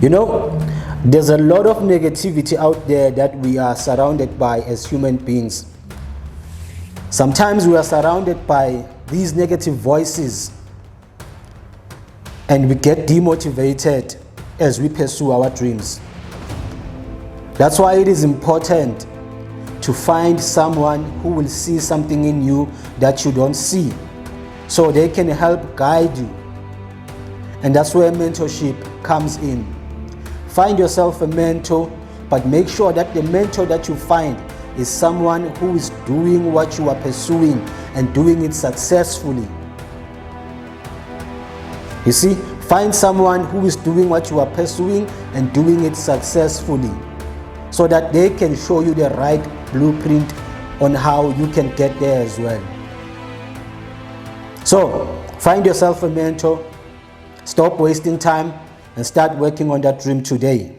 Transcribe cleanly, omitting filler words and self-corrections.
You know, there's a lot of negativity out there that we are surrounded by as human beings. Sometimes we are surrounded by these negative voices and we get demotivated as we pursue our dreams. That's why it is important to find someone who will see something in you that you don't see, so they can help guide you. And that's where mentorship comes in. Find yourself a mentor, but make sure that the mentor that you find is someone who is doing what you are pursuing and doing it successfully. You see, find someone who is doing what you are pursuing and doing it successfully, so that they can show you the right blueprint on how you can get there as well. So, find yourself a mentor, stop wasting time, and start working on that dream today.